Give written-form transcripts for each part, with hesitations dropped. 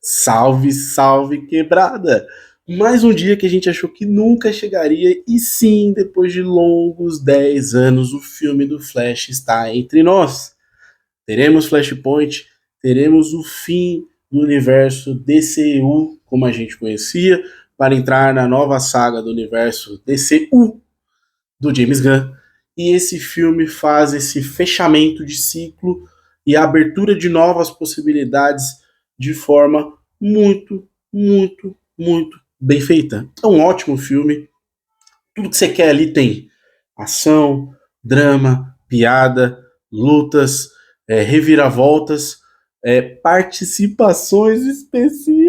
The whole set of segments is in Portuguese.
Salve, salve quebrada! Mais um dia que a gente achou que nunca chegaria, e sim, depois de longos 10 anos, o filme do Flash está entre nós. Teremos Flashpoint, teremos o fim do universo DCU, como a gente conhecia, para entrar na nova saga do universo DCU do James Gunn. E esse filme faz esse fechamento de ciclo e a abertura de novas possibilidades de forma muito bem feita. É um ótimo filme. Tudo que você quer ali tem ação, drama, piada, lutas, reviravoltas, participações especiais,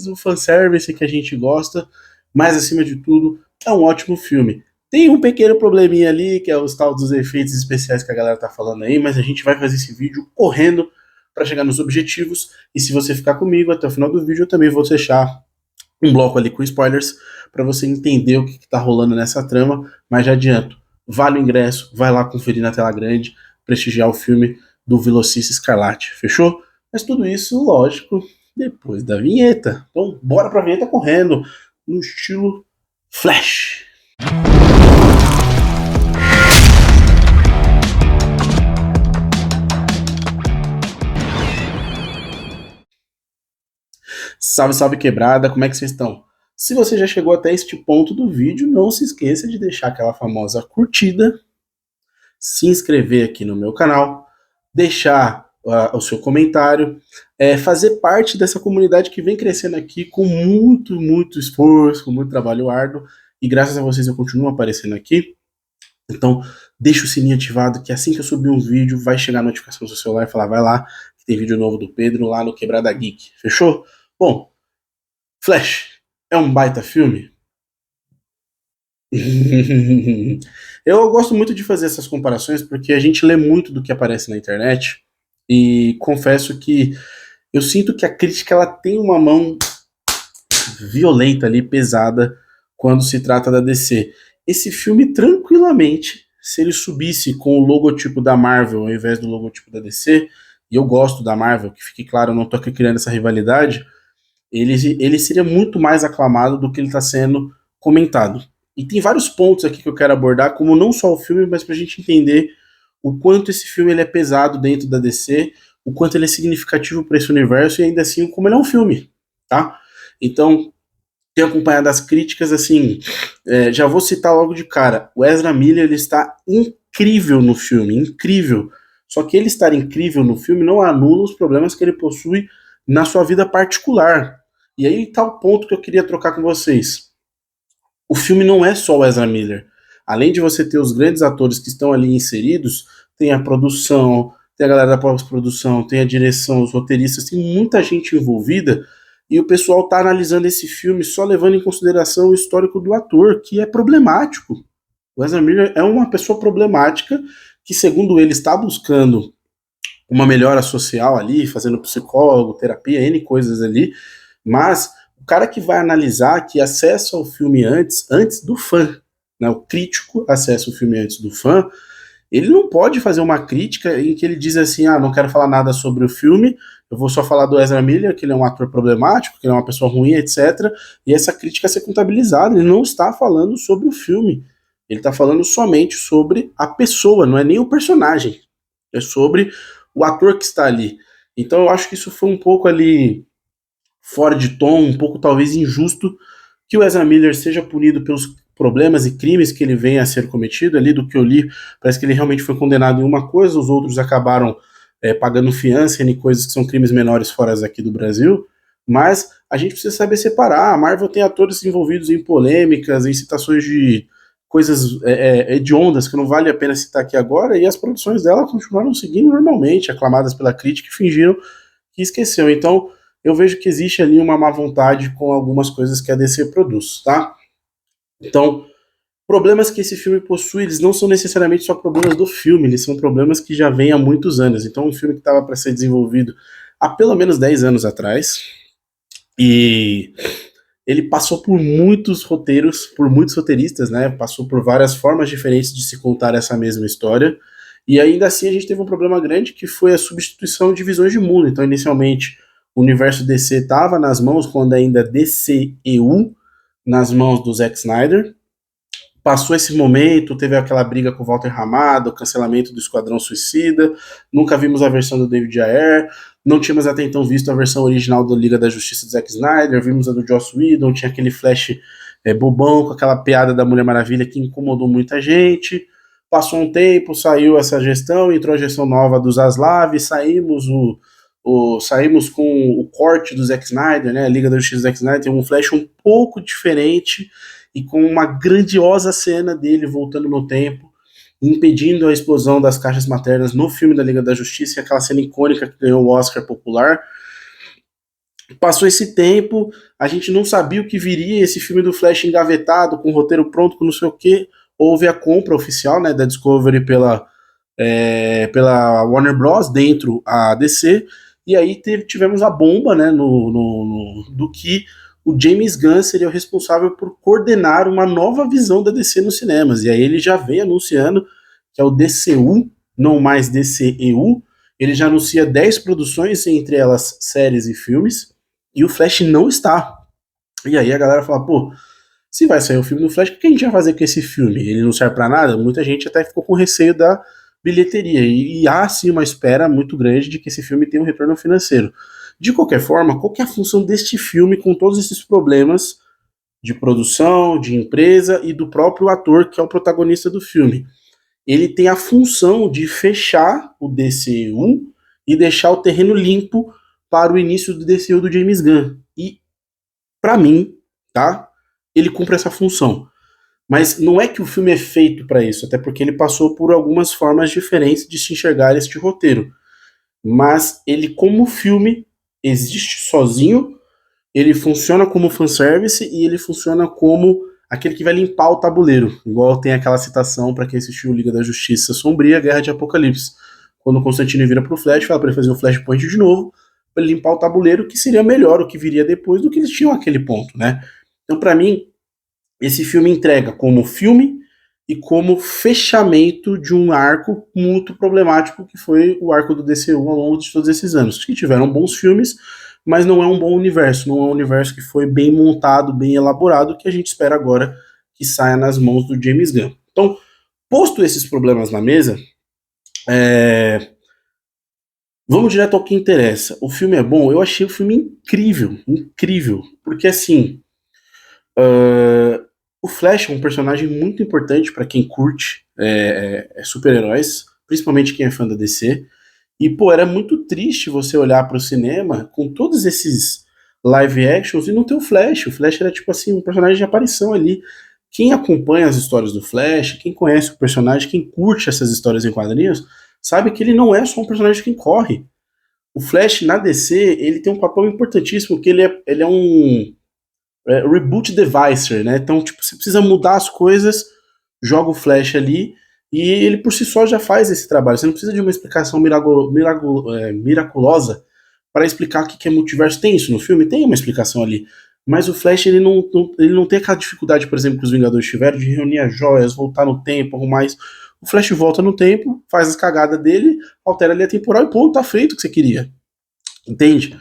o fanservice que a gente gosta, mas acima de tudo, é um ótimo filme. Tem um pequeno probleminha ali, que é os tal dos efeitos especiais que a galera tá falando aí, mas a gente vai fazer esse vídeo correndo para chegar nos objetivos, e se você ficar comigo até o final do vídeo, eu também vou deixar um bloco ali com spoilers para você entender o que está rolando nessa trama, mas já adianto, vale o ingresso, vai lá conferir na tela grande, prestigiar o filme do Velocice Escarlate, fechou? Mas tudo isso, lógico, depois da vinheta. Então, bora pra vinheta correndo, no estilo Flash. Salve, salve quebrada, como é que vocês estão? Se você já chegou até este ponto do vídeo, não se esqueça de deixar aquela famosa curtida, se inscrever aqui no meu canal, deixar o seu comentário, fazer parte dessa comunidade que vem crescendo aqui com muito esforço, com muito trabalho árduo, e graças a vocês eu continuo aparecendo aqui. Então, deixa o sininho ativado, que assim que eu subir um vídeo, vai chegar a notificação no seu celular e falar, vai lá, que tem vídeo novo do Pedro lá no Quebrada Geek, fechou? Bom, Flash é um baita filme? Eu gosto muito de fazer essas comparações porque a gente lê muito do que aparece na internet e confesso que eu sinto que a crítica ela tem uma mão violenta ali, pesada, quando se trata da DC. Esse filme, tranquilamente, se ele subisse com o logotipo da Marvel ao invés do logotipo da DC, e eu gosto da Marvel, que fique claro, eu não tô aqui criando essa rivalidade, ele seria muito mais aclamado do que ele está sendo comentado. E tem vários pontos aqui que eu quero abordar, como não só o filme, mas para a gente entender o quanto esse filme ele é pesado dentro da DC, o quanto ele é significativo para esse universo e ainda assim como ele é um filme, tá? Então, tenho acompanhado as críticas, assim, já vou citar logo de cara, o Ezra Miller ele está incrível no filme, incrível. Só que ele estar incrível no filme não anula os problemas que ele possui na sua vida particular. E aí tá o ponto que eu queria trocar com vocês. O filme não é só o Ezra Miller. Além de você ter os grandes atores que estão ali inseridos, tem a produção, tem a galera da pós-produção, tem a direção, os roteiristas, tem muita gente envolvida e o pessoal tá analisando esse filme só levando em consideração o histórico do ator, que é problemático. O Ezra Miller é uma pessoa problemática que, segundo ele, está buscando uma melhora social ali, fazendo psicólogo, terapia, N coisas ali, mas o cara que vai analisar, que acessa o filme antes do fã, né, o crítico acessa o filme antes do fã, ele não pode fazer uma crítica em que ele diz assim, não quero falar nada sobre o filme, eu vou só falar do Ezra Miller, que ele é um ator problemático, que ele é uma pessoa ruim, etc. E essa crítica ser contabilizada, ele não está falando sobre o filme, ele está falando somente sobre a pessoa, não é nem o personagem, é sobre o ator que está ali. Então eu acho que isso foi um pouco ali fora de tom, um pouco talvez injusto, que o Ezra Miller seja punido pelos problemas e crimes que ele vem a ser cometido. Ali do que eu li, parece que ele realmente foi condenado em uma coisa, os outros acabaram pagando fiança em coisas que são crimes menores fora aqui do Brasil, mas a gente precisa saber separar. A Marvel tem atores envolvidos em polêmicas, em citações de coisas hediondas que não vale a pena citar aqui agora, e as produções dela continuaram seguindo normalmente, aclamadas pela crítica e fingiram que esqueceu. Então, eu vejo que existe ali uma má vontade com algumas coisas que a DC produz, tá? Então, problemas que esse filme possui, eles não são necessariamente só problemas do filme, eles são problemas que já vêm há muitos anos. Então, um filme que estava para ser desenvolvido há pelo menos 10 anos atrás, e ele passou por muitos roteiros, por muitos roteiristas, né? Passou por várias formas diferentes de se contar essa mesma história, e ainda assim a gente teve um problema grande que foi a substituição de visões de mundo. Então, inicialmente, O universo DC estava nas mãos, quando ainda DCEU, nas mãos do Zack Snyder. Passou esse momento, teve aquela briga com o Walter Hamada, o cancelamento do Esquadrão Suicida, nunca vimos a versão do David Ayer, não tínhamos até então visto a versão original da Liga da Justiça do Zack Snyder, vimos a do Joss Whedon, tinha aquele Flash bobão com aquela piada da Mulher Maravilha que incomodou muita gente. Passou um tempo, saiu essa gestão, entrou a gestão nova do Zaslav, saímos com o corte do Zack Snyder, né? A Liga da Justiça do Zack Snyder tem um Flash um pouco diferente e com uma grandiosa cena dele voltando no tempo, impedindo a explosão das caixas maternas no filme da Liga da Justiça, aquela cena icônica que ganhou o Oscar popular. Passou esse tempo, a gente não sabia o que viria, esse filme do Flash engavetado, com o roteiro pronto, com não sei o que. Houve a compra oficial, né, da Discovery pela Warner Bros. Dentro a DC, e aí tivemos a bomba, né, do que o James Gunn seria o responsável por coordenar uma nova visão da DC nos cinemas. E aí ele já veio anunciando que é o DCU, não mais DCEU. Ele já anuncia 10 produções, entre elas séries e filmes, e o Flash não está. E aí a galera fala, pô, se vai sair o filme do Flash, o que a gente vai fazer com esse filme? Ele não serve pra nada? Muita gente até ficou com receio da bilheteria. E há, sim, uma espera muito grande de que esse filme tenha um retorno financeiro. De qualquer forma, qual que é a função deste filme com todos esses problemas de produção, de empresa e do próprio ator que é o protagonista do filme? Ele tem a função de fechar o DCU e deixar o terreno limpo para o início do DCU do James Gunn. E, para mim, tá? Ele cumpre essa função. Mas não é que o filme é feito para isso, até porque ele passou por algumas formas diferentes de se enxergar este roteiro. Mas ele, como filme, existe sozinho, ele funciona como fanservice e ele funciona como aquele que vai limpar o tabuleiro. Igual tem aquela citação para quem assistiu Liga da Justiça Sombria, Guerra de Apocalipse. Quando o Constantine vira pro Flash, fala para ele fazer o Flashpoint de novo, para limpar o tabuleiro, que seria melhor o que viria depois do que eles tinham aquele ponto, né? Então, para mim, esse filme entrega como filme e como fechamento de um arco muito problemático que foi o arco do DCU ao longo de todos esses anos, que tiveram bons filmes, mas não é um bom universo, não é um universo que foi bem montado, bem elaborado, que a gente espera agora que saia nas mãos do James Gunn. Então, posto esses problemas na mesa, vamos direto ao que interessa. O filme é bom? Eu achei o filme incrível, incrível, porque assim, o Flash é um personagem muito importante para quem curte super-heróis, principalmente quem é fã da DC. E, pô, era muito triste você olhar para o cinema com todos esses live actions e não ter o Flash. O Flash era, tipo assim, um personagem de aparição ali. Quem acompanha as histórias do Flash, quem conhece o personagem, quem curte essas histórias em quadrinhos, sabe que ele não é só um personagem que corre. O Flash, na DC, ele tem um papel importantíssimo, que ele é um reboot devicer, né? Então, tipo, você precisa mudar as coisas, joga o Flash ali, e ele por si só já faz esse trabalho. Você não precisa de uma explicação miraculosa para explicar o que é multiverso. Tem isso no filme? Tem uma explicação ali. Mas o Flash, ele não tem aquela dificuldade, por exemplo, que os Vingadores tiveram de reunir as joias, voltar no tempo, arrumar isso. O Flash volta no tempo, faz as cagadas dele, altera ali a temporal e ponto, tá feito o que você queria. Entende?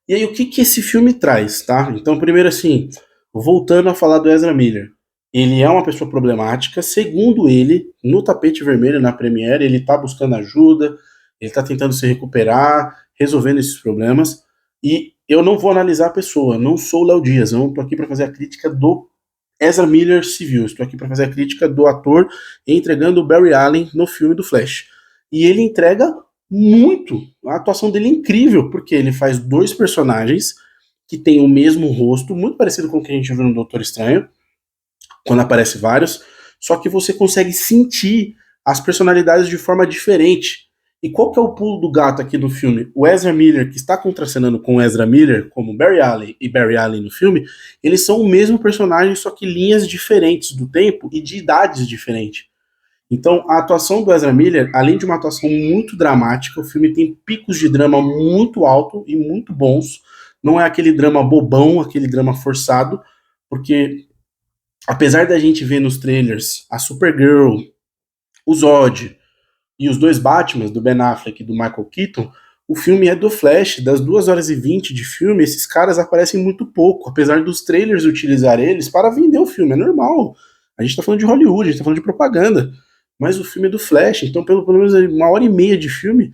E aí, o que esse filme traz, tá? Então, primeiro assim, voltando a falar do Ezra Miller. Ele é uma pessoa problemática, segundo ele, no tapete vermelho, na Premiere, ele tá buscando ajuda, ele tá tentando se recuperar, resolvendo esses problemas, e eu não vou analisar a pessoa, não sou o Léo Dias, eu não tô aqui para fazer a crítica do Ezra Miller civil, estou aqui para fazer a crítica do ator entregando o Barry Allen no filme do Flash. E ele entrega muito, a atuação dele é incrível, porque ele faz dois personagens que têm o mesmo rosto, muito parecido com o que a gente viu no Doutor Estranho, quando aparece vários, só que você consegue sentir as personalidades de forma diferente. E qual que é o pulo do gato aqui do filme? O Ezra Miller, que está contracenando com o Ezra Miller, como Barry Allen e Barry Allen no filme, eles são o mesmo personagem, só que linhas diferentes do tempo e de idades diferentes. Então, a atuação do Ezra Miller, além de uma atuação muito dramática, o filme tem picos de drama muito alto e muito bons. Não é aquele drama bobão, aquele drama forçado, porque apesar da gente ver nos trailers a Supergirl, o Zod e os dois Batmans, do Ben Affleck e do Michael Keaton, o filme é do Flash, das 2 horas e 20 de filme, esses caras aparecem muito pouco, apesar dos trailers utilizar eles para vender o filme, é normal. A gente tá falando de Hollywood, a gente tá falando de propaganda, mas o filme é do Flash, então pelo menos 1 hora e meia de filme,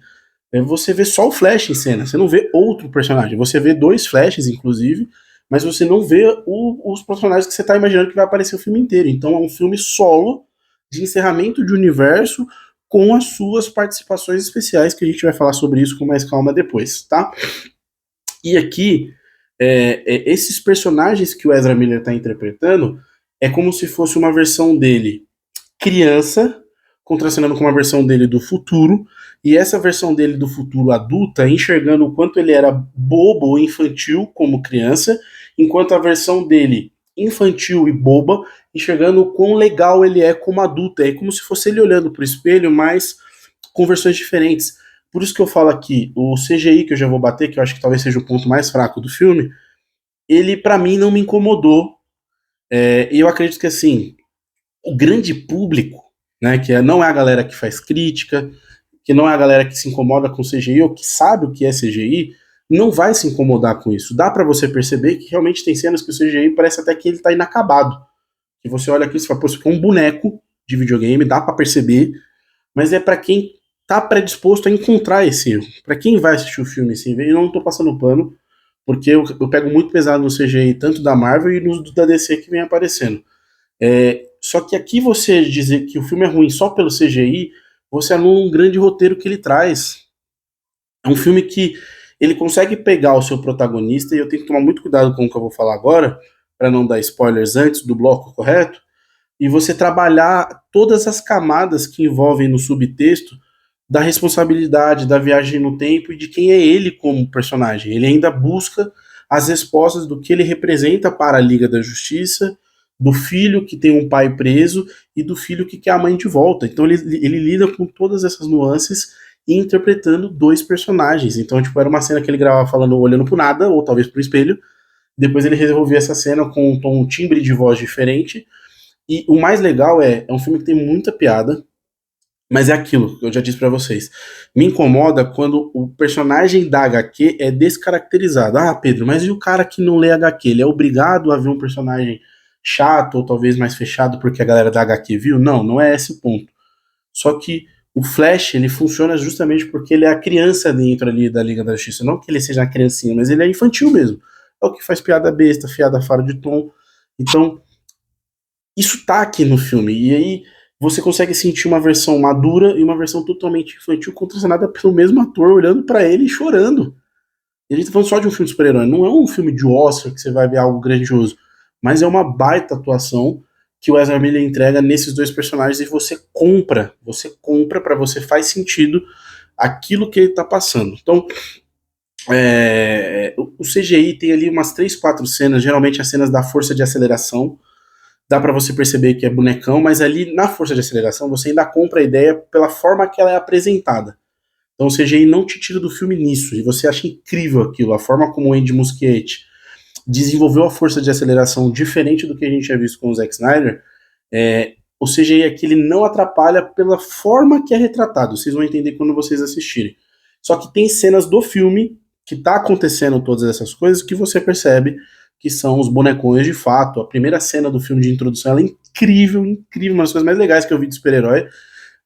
você vê só o Flash em cena, você não vê outro personagem, você vê 2 Flashes, inclusive, mas você não vê os personagens que você tá imaginando que vai aparecer o filme inteiro, então é um filme solo, de encerramento de universo, com as suas participações especiais, que a gente vai falar sobre isso com mais calma depois, tá? E aqui, esses personagens que o Ezra Miller está interpretando, é como se fosse uma versão dele criança, contracenando com uma versão dele do futuro, e essa versão dele do futuro adulta, enxergando o quanto ele era bobo ou infantil como criança, enquanto a versão dele infantil e boba, enxergando o quão legal ele é como adulto. É como se fosse ele olhando pro espelho, mas com versões diferentes. Por isso que eu falo aqui, o CGI que eu já vou bater, que eu acho que talvez seja o ponto mais fraco do filme, ele para mim não me incomodou. E eu acredito que assim, o grande público, né, que não é a galera que faz crítica, que não é a galera que se incomoda com CGI ou que sabe o que é CGI, não vai se incomodar com isso. Dá para você perceber que realmente tem cenas que o CGI parece até que ele tá inacabado. Que você olha aqui e fala, pô, isso aqui é um boneco de videogame, dá para perceber, mas é para quem tá predisposto a encontrar esse erro. Para quem vai assistir o filme assim, eu não tô passando pano, porque eu pego muito pesado no CGI, tanto da Marvel e no da DC que vem aparecendo. Só que aqui você dizer que o filme é ruim só pelo CGI, você anula um grande roteiro que ele traz. É um filme que ele consegue pegar o seu protagonista, e eu tenho que tomar muito cuidado com o que eu vou falar agora, para não dar spoilers antes do bloco, correto? E você trabalhar todas as camadas que envolvem no subtexto da responsabilidade, da viagem no tempo e de quem é ele como personagem. Ele ainda busca as respostas do que ele representa para a Liga da Justiça, do filho que tem um pai preso e do filho que quer a mãe de volta. Então ele lida com todas essas nuances e interpretando 2 personagens. Então, tipo, era uma cena que ele gravava falando, olhando pro nada, ou talvez pro espelho. Depois ele resolvia essa cena com um timbre de voz diferente. E o mais legal é um filme que tem muita piada, mas é aquilo que eu já disse pra vocês. Me incomoda quando o personagem da HQ é descaracterizado. Ah, Pedro, mas e o cara que não lê HQ? Ele é obrigado a ver um personagem chato ou talvez mais fechado porque a galera da HQ viu? Não, não é esse o ponto. Só que o Flash, ele funciona justamente porque ele é a criança dentro ali da Liga da Justiça. Não que ele seja uma criancinha, mas ele é infantil mesmo. É o que faz piada besta, piada fora de tom. Então, isso tá aqui no filme. E aí você consegue sentir uma versão madura e uma versão totalmente infantil contracenada pelo mesmo ator olhando para ele e chorando. E a gente tá falando só de um filme de super-herói, não é um filme de Oscar que você vai ver algo grandioso, mas é uma baita atuação que o Ezra Miller entrega nesses 2 personagens e você compra para você faz sentido aquilo que ele tá passando. Então, o CGI tem ali umas 3, 4 cenas, geralmente as cenas da força de aceleração, dá para você perceber que é bonecão, mas ali na força de aceleração você ainda compra a ideia pela forma que ela é apresentada. Então o CGI não te tira do filme nisso, e você acha incrível aquilo, a forma como o Andy Muschietti desenvolveu a força de aceleração diferente do que a gente tinha visto com o Zack Snyder. O CGI aqui ele não atrapalha pela forma que é retratado, vocês vão entender quando vocês assistirem. Só que tem cenas do filme que tá acontecendo todas essas coisas que você percebe que são os bonecões de fato. A primeira cena do filme de introdução ela é incrível, incrível, uma das coisas mais legais que eu vi de super-herói,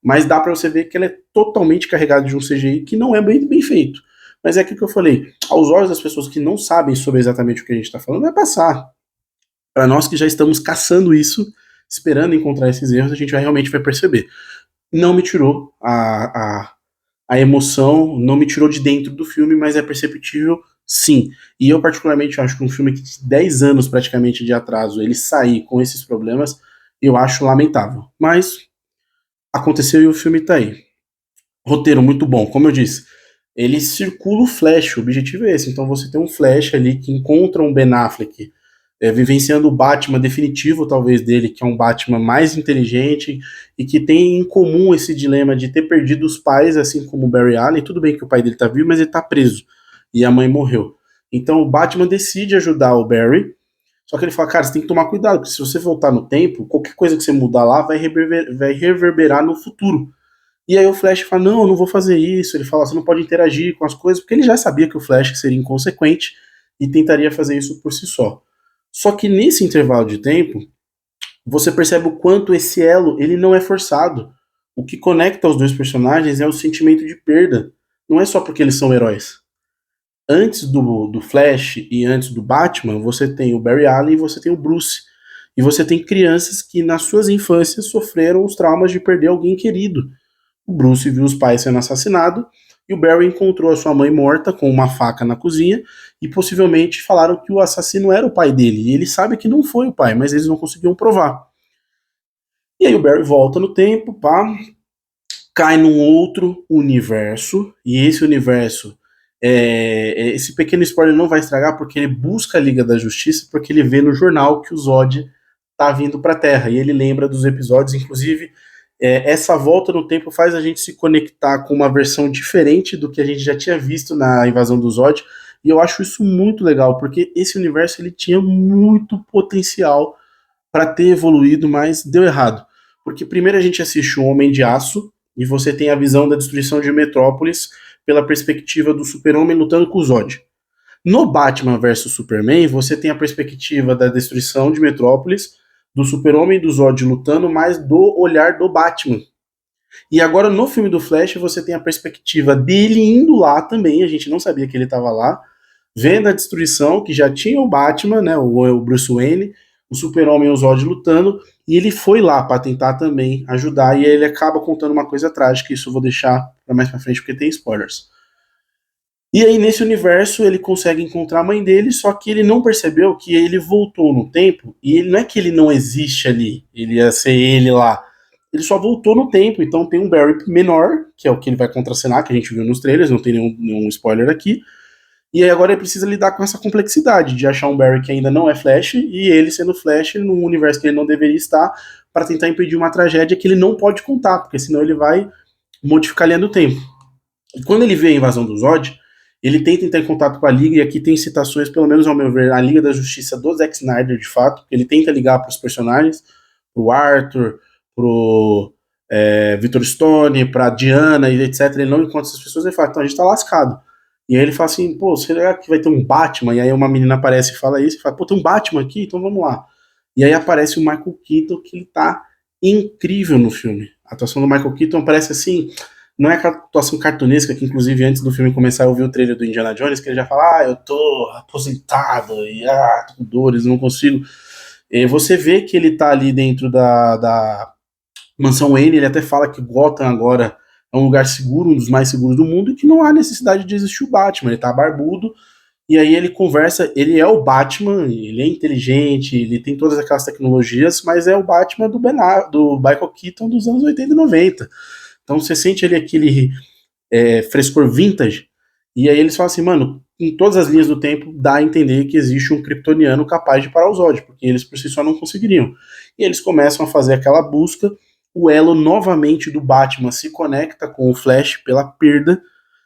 mas dá pra você ver que ela é totalmente carregada de um CGI que não é bem feito. Mas é aquilo que eu falei, aos olhos das pessoas que não sabem sobre exatamente o que a gente tá falando, vai passar. Para nós que já estamos caçando isso, esperando encontrar esses erros, a gente realmente vai perceber. Não me tirou a emoção, não me tirou de dentro do filme, mas é perceptível sim. E eu particularmente acho que um filme que tem 10 anos praticamente de atraso, ele sair com esses problemas, eu acho lamentável. Mas aconteceu e o filme tá aí. Roteiro muito bom, como eu disse. Ele circula o Flash, o objetivo é esse. Então você tem um Flash ali que encontra um Ben Affleck vivenciando o Batman definitivo, talvez, dele, que é um Batman mais inteligente e que tem em comum esse dilema de ter perdido os pais, assim como o Barry Allen. Tudo bem que o pai dele tá vivo, mas ele tá preso e a mãe morreu. Então o Batman decide ajudar o Barry, só que ele fala, cara, você tem que tomar cuidado, porque se você voltar no tempo, qualquer coisa que você mudar lá vai reverberar no futuro. E aí o Flash fala, não, eu não vou fazer isso. Ele fala, você não pode interagir com as coisas, porque ele já sabia que o Flash seria inconsequente e tentaria fazer isso por si só. Só que nesse intervalo de tempo, você percebe o quanto esse elo ele não é forçado. O que conecta os dois personagens é o sentimento de perda. Não é só porque eles são heróis. Antes do Flash e antes do Batman, você tem o Barry Allen e você tem o Bruce. E você tem crianças que nas suas infâncias sofreram os traumas de perder alguém querido. O Bruce viu os pais sendo assassinados e o Barry encontrou a sua mãe morta com uma faca na cozinha e possivelmente falaram que o assassino era o pai dele. E ele sabe que não foi o pai, mas eles não conseguiam provar. E aí o Barry volta no tempo, pá, cai num outro universo, e esse universo, esse pequeno spoiler não vai estragar porque ele busca a Liga da Justiça porque ele vê no jornal que o Zod tá vindo pra Terra, e ele lembra dos episódios, inclusive essa volta no tempo faz a gente se conectar com uma versão diferente do que a gente já tinha visto na invasão do Zod, e eu acho isso muito legal, porque esse universo ele tinha muito potencial para ter evoluído, mas deu errado. Porque primeiro a gente assiste o Homem de Aço, e você tem a visão da destruição de Metrópolis pela perspectiva do Super-Homem lutando com o Zod. No Batman vs Superman, você tem a perspectiva da destruição de Metrópolis, do Super-Homem e do Zod lutando, mas do olhar do Batman. E agora no filme do Flash, você tem a perspectiva dele indo lá também, a gente não sabia que ele estava lá, vendo a destruição, que já tinha o Batman, né, o Bruce Wayne, o Super-Homem e o Zod lutando, e ele foi lá para tentar também ajudar, e aí ele acaba contando uma coisa trágica, isso eu vou deixar para mais pra frente porque tem spoilers. E aí nesse universo ele consegue encontrar a mãe dele, só que ele não percebeu que ele voltou no tempo, e ele não é que ele não existe ali, ele ia ser ele lá, ele só voltou no tempo, então tem um Barry menor, que é o que ele vai contracenar, que a gente viu nos trailers, não tem nenhum spoiler aqui, e aí agora ele precisa lidar com essa complexidade de achar um Barry que ainda não é Flash e ele sendo Flash num universo que ele não deveria estar para tentar impedir uma tragédia que ele não pode contar, porque senão ele vai modificar a linha do tempo. E quando ele vê a invasão do Zod, ele tenta entrar em contato com a Liga, e aqui tem citações, pelo menos ao meu ver, a Liga da Justiça do Zack Snyder, de fato. Ele tenta ligar para os personagens, pro Arthur, pro Victor Stone, pra Diana e etc. Ele não encontra essas pessoas e fala, então a gente tá lascado. E aí ele fala assim, pô, será que vai ter um Batman? E aí uma menina aparece e fala isso, e fala, pô, tem um Batman aqui, então vamos lá. E aí aparece o Michael Keaton, que ele tá incrível no filme. A atuação do Michael Keaton parece assim, não é aquela atuação cartunesca que, inclusive, antes do filme começar, eu vi o trailer do Indiana Jones, que ele já fala, eu tô aposentado, e tô com dores, não consigo. E você vê que ele tá ali dentro da Mansão Wayne, ele até fala que Gotham agora é um lugar seguro, um dos mais seguros do mundo, e que não há necessidade de existir o Batman, ele tá barbudo, e aí ele conversa, ele é o Batman, ele é inteligente, ele tem todas aquelas tecnologias, mas é o Batman do Michael Keaton dos anos 80 e 90. Então você sente ali aquele frescor vintage, e aí eles falam assim, mano, em todas as linhas do tempo dá a entender que existe um kryptoniano capaz de parar o Zod, porque eles por si só não conseguiriam. E eles começam a fazer aquela busca, o elo novamente do Batman se conecta com o Flash pela perda,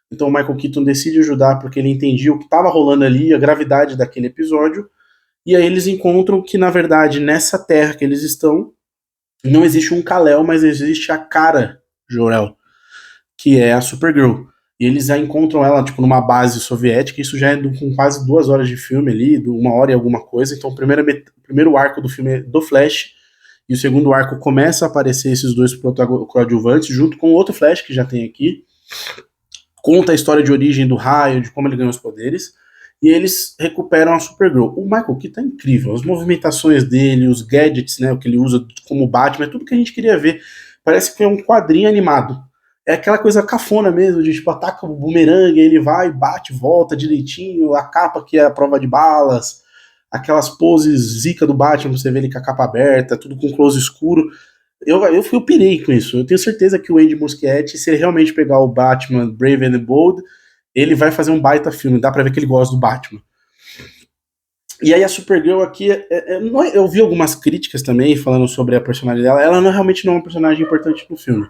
então o Michael Keaton decide ajudar porque ele entendia o que estava rolando ali, a gravidade daquele episódio, e aí eles encontram que, na verdade, nessa terra que eles estão, não existe um Kal-El, mas existe a Kara Jor-El, que é a Supergirl. E eles já encontram ela, tipo, numa base soviética, isso já é com quase 2 horas de filme ali, 1 hora e alguma coisa, então o primeiro arco do filme é do Flash, e o segundo arco começa a aparecer esses dois coadjuvantes, junto com outro Flash que já tem aqui, conta a história de origem do raio, de como ele ganhou os poderes, e eles recuperam a Supergirl. O Michael Keaton é incrível, as movimentações dele, os gadgets, né, o que ele usa como Batman, é tudo que a gente queria ver. Parece que é um quadrinho animado. É aquela coisa cafona mesmo, de tipo, ataca o bumerangue, ele vai, bate, volta direitinho, a capa que é a prova de balas, aquelas poses zica do Batman, você vê ele com a capa aberta, tudo com close escuro. Eu pirei com isso. Eu tenho certeza que o Andy Muschietti, se ele realmente pegar o Batman Brave and the Bold, ele vai fazer um baita filme. Dá pra ver que ele gosta do Batman. E aí a Supergirl aqui, eu vi algumas críticas também falando sobre a personalidade dela. Ela realmente não é um personagem importante no filme.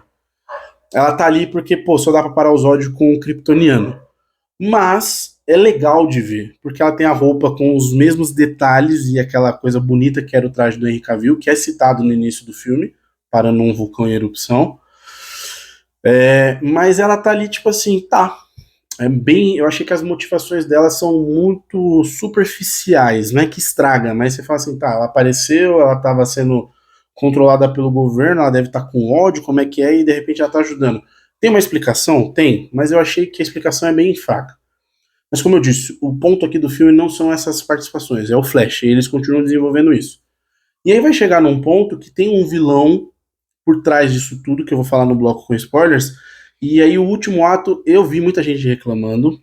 Ela tá ali porque, pô, só dá pra parar os ódios com o Kryptoniano. Mas é legal de ver, porque ela tem a roupa com os mesmos detalhes e aquela coisa bonita que era o traje do Henry Cavill, que é citado no início do filme, parando um vulcão em erupção. Mas ela tá ali, tipo assim, tá. Eu achei que as motivações dela são muito superficiais, não é que estraga, mas você fala assim, tá, ela apareceu, ela estava sendo controlada pelo governo, ela deve estar com ódio, como é que é, e de repente ela tá ajudando. Tem uma explicação? Tem, mas eu achei que a explicação é bem fraca. Mas como eu disse, o ponto aqui do filme não são essas participações, é o Flash, e eles continuam desenvolvendo isso. E aí vai chegar num ponto que tem um vilão por trás disso tudo, que eu vou falar no bloco com spoilers, e aí o último ato, eu vi muita gente reclamando,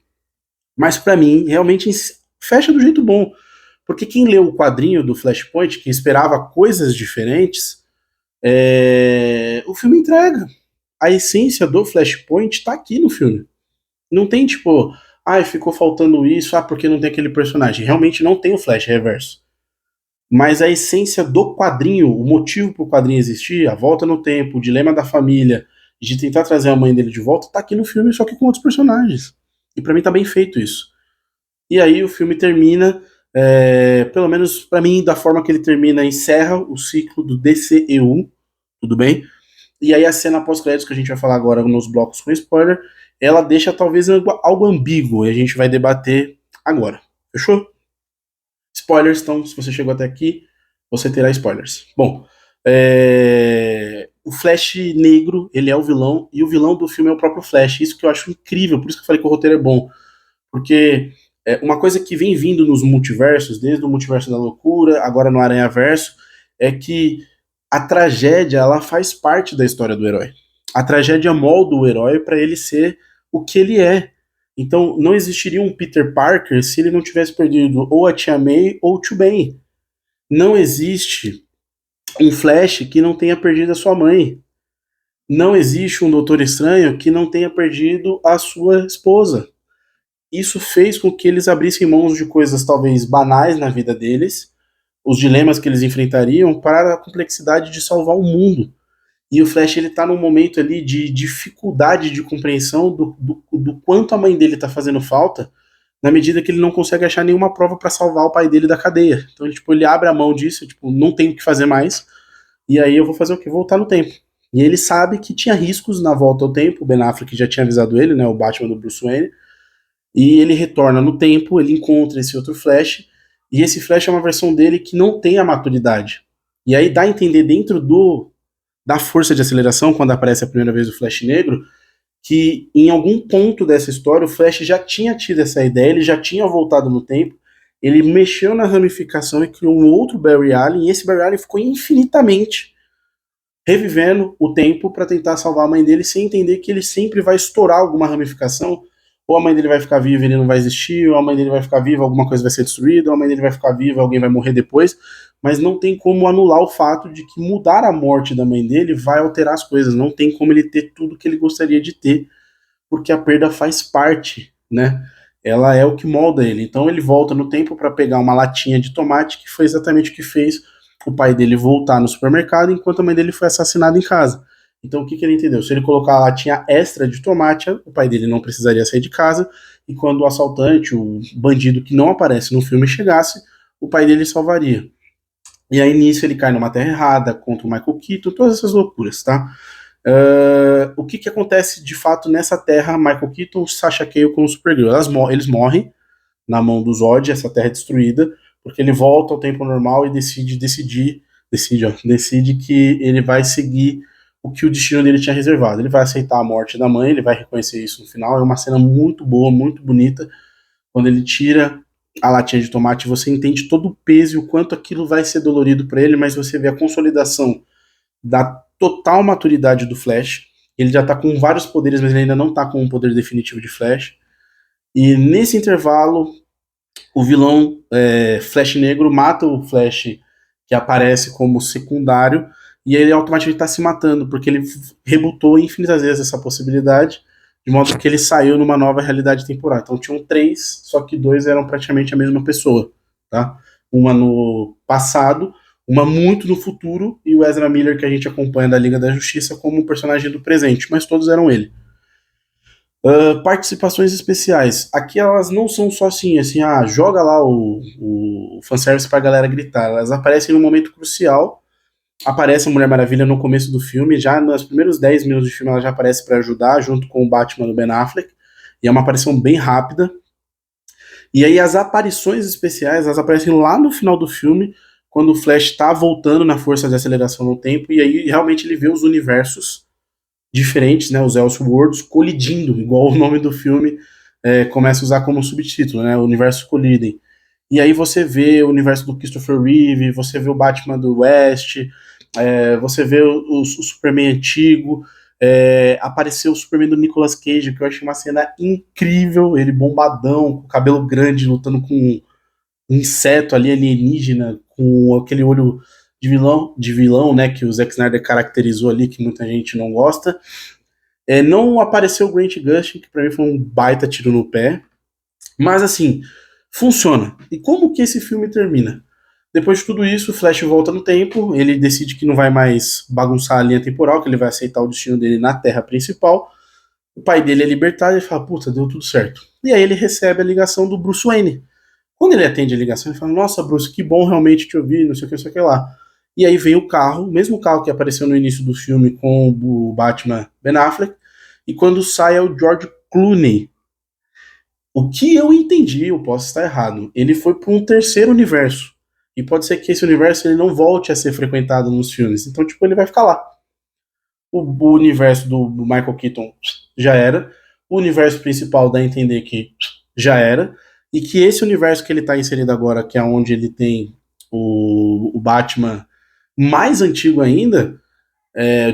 mas pra mim, realmente fecha do jeito bom. Porque quem leu o quadrinho do Flashpoint, que esperava coisas diferentes, o filme entrega. A essência do Flashpoint tá aqui no filme. Não tem tipo, ficou faltando isso, porque não tem aquele personagem. Realmente não tem o Flash Reverso. Mas a essência do quadrinho, o motivo pro quadrinho existir, a volta no tempo, o dilema da família, de tentar trazer a mãe dele de volta, tá aqui no filme, só que com outros personagens. E pra mim tá bem feito isso. E aí o filme termina, pelo menos pra mim, da forma que ele termina, encerra o ciclo do DCEU, tudo bem? E aí a cena pós-créditos, que a gente vai falar agora nos blocos com spoiler, ela deixa talvez algo ambíguo, e a gente vai debater agora. Fechou? Spoilers, então, se você chegou até aqui, você terá spoilers. Bom, o Flash negro, ele é o vilão, e o vilão do filme é o próprio Flash. Isso que eu acho incrível, por isso que eu falei que o roteiro é bom. Porque uma coisa que vem vindo nos multiversos, desde o multiverso da loucura, agora no Aranhaverso, é que a tragédia, ela faz parte da história do herói. A tragédia molda o herói para ele ser o que ele é. Então, não existiria um Peter Parker se ele não tivesse perdido ou a Tia May ou o Tio Ben. Não existe um Flash que não tenha perdido a sua mãe. Não existe um Doutor Estranho que não tenha perdido a sua esposa. Isso fez com que eles abrissem mãos de coisas talvez banais na vida deles, os dilemas que eles enfrentariam, para a complexidade de salvar o mundo. E o Flash, ele tá num momento ali de dificuldade de compreensão do quanto a mãe dele tá fazendo falta, na medida que ele não consegue achar nenhuma prova para salvar o pai dele da cadeia. Então, tipo, ele abre a mão disso, tipo, não tem o que fazer mais, e aí eu vou fazer o quê? Voltar no tempo. E ele sabe que tinha riscos na volta ao tempo, o Ben Affleck já tinha avisado ele, né, o Batman do Bruce Wayne, e ele retorna no tempo, ele encontra esse outro Flash, e esse Flash é uma versão dele que não tem a maturidade. E aí dá a entender dentro da força de aceleração, quando aparece a primeira vez o Flash negro, que em algum ponto dessa história o Flash já tinha tido essa ideia, ele já tinha voltado no tempo, ele mexeu na ramificação e criou um outro Barry Allen, e esse Barry Allen ficou infinitamente revivendo o tempo para tentar salvar a mãe dele, sem entender que ele sempre vai estourar alguma ramificação, ou a mãe dele vai ficar viva e ele não vai existir, ou a mãe dele vai ficar viva, alguma coisa vai ser destruída, ou a mãe dele vai ficar viva, alguém vai morrer depois, mas não tem como anular o fato de que mudar a morte da mãe dele vai alterar as coisas, não tem como ele ter tudo que ele gostaria de ter, porque a perda faz parte, né? Ela é o que molda ele. Então ele volta no tempo para pegar uma latinha de tomate, que foi exatamente o que fez o pai dele voltar no supermercado, enquanto a mãe dele foi assassinada em casa. Então o que ele entendeu? Se ele colocar a latinha extra de tomate, o pai dele não precisaria sair de casa, e quando o assaltante, o bandido que não aparece no filme, chegasse, o pai dele salvaria. E aí nisso ele cai numa terra errada, contra o Michael Keaton, todas essas loucuras, tá? O que acontece de fato nessa terra, Michael Keaton, Sasha Calle com o Supergirl? Eles morrem na mão do Zod, essa terra é destruída, porque ele volta ao tempo normal e decide que ele vai seguir o que o destino dele tinha reservado. Ele vai aceitar a morte da mãe, ele vai reconhecer isso no final. É uma cena muito boa, muito bonita. Quando ele tira a latinha de tomate, você entende todo o peso e o quanto aquilo vai ser dolorido para ele, mas você vê a consolidação da total maturidade do Flash. Ele já tá com vários poderes, mas ele ainda não tá com um poder definitivo de Flash. E nesse intervalo, o vilão Flash Negro mata o Flash que aparece como secundário, e ele automaticamente está se matando, porque ele rebutou infinitas vezes essa possibilidade, de modo que ele saiu numa nova realidade temporal. Então tinham três, só que dois eram praticamente a mesma pessoa, tá? Uma no passado, uma muito no futuro, e o Ezra Miller, que a gente acompanha da Liga da Justiça, como um personagem do presente, mas todos eram ele. Participações especiais. Aqui elas não são só assim, joga lá o fanservice pra galera gritar. Elas aparecem num momento crucial, Aparece a Mulher Maravilha no começo do filme, já nos primeiros 10 minutos de filme ela já aparece para ajudar, junto com o Batman do Ben Affleck, e é uma aparição bem rápida. E aí as aparições especiais, elas aparecem lá no final do filme, quando o Flash tá voltando na força de aceleração no tempo, e aí realmente ele vê os universos diferentes, né, os Elseworlds, colidindo, igual o nome do filme começa a usar como subtítulo, né, o universo colidem. E aí você vê o universo do Christopher Reeve, você vê o Batman do West, você vê o Superman antigo, apareceu o Superman do Nicolas Cage, que eu achei uma cena incrível, ele bombadão, com cabelo grande, lutando com um inseto ali alienígena, com aquele olho de vilão, né, que o Zack Snyder caracterizou ali, que muita gente não gosta. Não apareceu o Grant Gustin, que pra mim foi um baita tiro no pé, mas assim, funciona. E como que esse filme termina? Depois de tudo isso, o Flash volta no tempo, ele decide que não vai mais bagunçar a linha temporal, que ele vai aceitar o destino dele na Terra principal. O pai dele é libertado e ele fala, puta, deu tudo certo. E aí ele recebe a ligação do Bruce Wayne. Quando ele atende a ligação, ele fala, nossa, Bruce, que bom realmente te ouvir, não sei o que, não sei o que lá. E aí vem o carro, o mesmo carro que apareceu no início do filme com o Batman Ben Affleck, e quando sai é o George Clooney. O que eu entendi, eu posso estar errado, ele foi para um terceiro universo. E pode ser que esse universo ele não volte a ser frequentado nos filmes. Então, tipo, ele vai ficar lá. O universo do Michael Keaton já era. O universo principal dá a entender que já era. E que esse universo que ele está inserido agora, que é onde ele tem o Batman mais antigo ainda,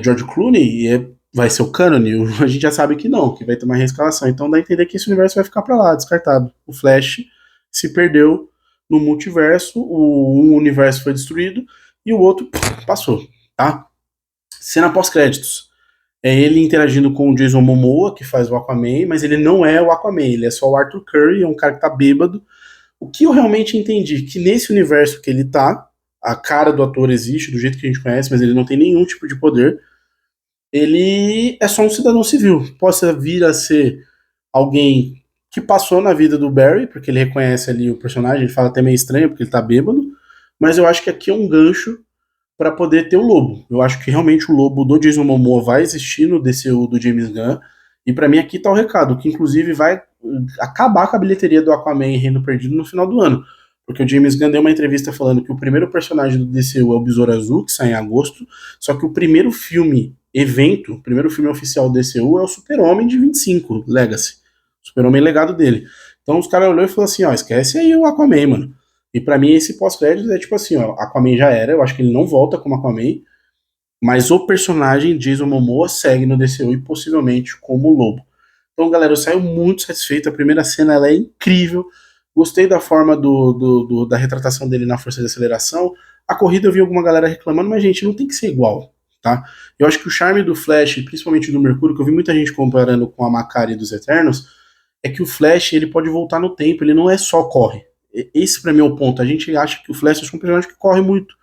George Clooney, vai ser o canon. A gente já sabe que não, que vai ter uma reescalação. Então dá a entender que esse universo vai ficar para lá, descartado. O Flash se perdeu no multiverso, um universo foi destruído e o outro passou, tá? Cena pós-créditos. É ele interagindo com o Jason Momoa, que faz o Aquaman, mas ele não é o Aquaman, ele é só o Arthur Curry, é um cara que tá bêbado. O que eu realmente entendi, que nesse universo que ele tá, a cara do ator existe, do jeito que a gente conhece, mas ele não tem nenhum tipo de poder. Ele é só um cidadão civil. Possa vir a ser alguém que passou na vida do Barry, porque ele reconhece ali o personagem, ele fala até meio estranho, porque ele tá bêbado, mas eu acho que aqui é um gancho para poder ter o Lobo. Eu acho que realmente o Lobo do Jason Momoa vai existir no DCU do James Gunn, e para mim aqui tá o recado, que inclusive vai acabar com a bilheteria do Aquaman e Reino Perdido no final do ano, porque o James Gunn deu uma entrevista falando que o primeiro personagem do DCU é o Besouro Azul, que sai em agosto, só que o primeiro filme evento, o primeiro filme oficial do DCU é o Super-Homem de 25, Legacy. Super-Homem legado dele. Então os caras olhou e falou assim, ó, esquece aí o Aquaman, mano. E pra mim esse pós-crédito é tipo assim, ó, Aquaman já era, eu acho que ele não volta como Aquaman, mas o personagem Jason Momoa segue no DCU e possivelmente como Lobo. Então, galera, eu saio muito satisfeito, a primeira cena ela é incrível, gostei da forma da retratação dele na força de aceleração, a corrida eu vi alguma galera reclamando, mas gente, não tem que ser igual, tá? Eu acho que o charme do Flash, principalmente do Mercúrio, que eu vi muita gente comparando com a Macari dos Eternos, é que o Flash ele pode voltar no tempo, ele não é só corre. Esse pra mim é o ponto. A gente acha que o Flash é um personagem que corre muito.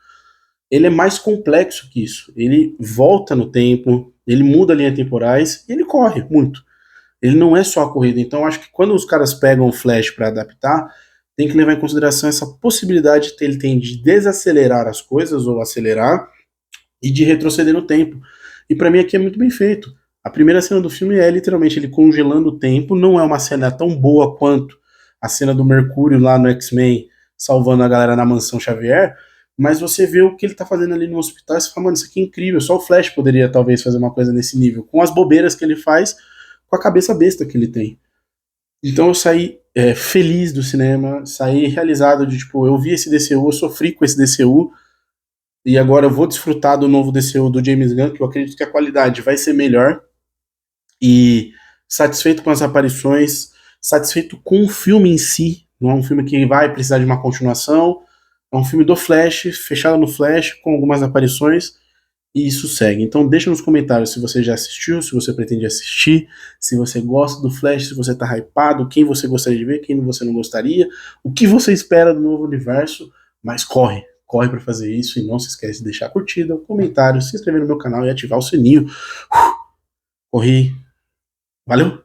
Ele é mais complexo que isso. Ele volta no tempo, ele muda linhas temporais e ele corre muito. Ele não é só a corrida. Então acho que quando os caras pegam o Flash para adaptar, tem que levar em consideração essa possibilidade que ele tem de desacelerar as coisas ou acelerar e de retroceder no tempo. E para mim aqui é muito bem feito. A primeira cena do filme é literalmente ele congelando o tempo, não é uma cena tão boa quanto a cena do Mercúrio lá no X-Men salvando a galera na mansão Xavier, mas você vê o que ele tá fazendo ali no hospital e você fala, mano, isso aqui é incrível, só o Flash poderia talvez fazer uma coisa nesse nível, com as bobeiras que ele faz, com a cabeça besta que ele tem. Então eu saí feliz do cinema, saí realizado de, tipo, eu vi esse DCU, eu sofri com esse DCU, e agora eu vou desfrutar do novo DCU do James Gunn, que eu acredito que a qualidade vai ser melhor, e satisfeito com as aparições, satisfeito com o filme em si, não é um filme que vai precisar de uma continuação, é um filme do Flash, fechado no Flash, com algumas aparições, e isso segue. Então deixa nos comentários se você já assistiu, se você pretende assistir, se você gosta do Flash, se você tá hypado, quem você gostaria de ver, quem você não gostaria, o que você espera do novo universo, mas corre. Corre para fazer isso e não se esquece de deixar a curtida, comentário, se inscrever no meu canal e ativar o sininho. Corri. Valeu!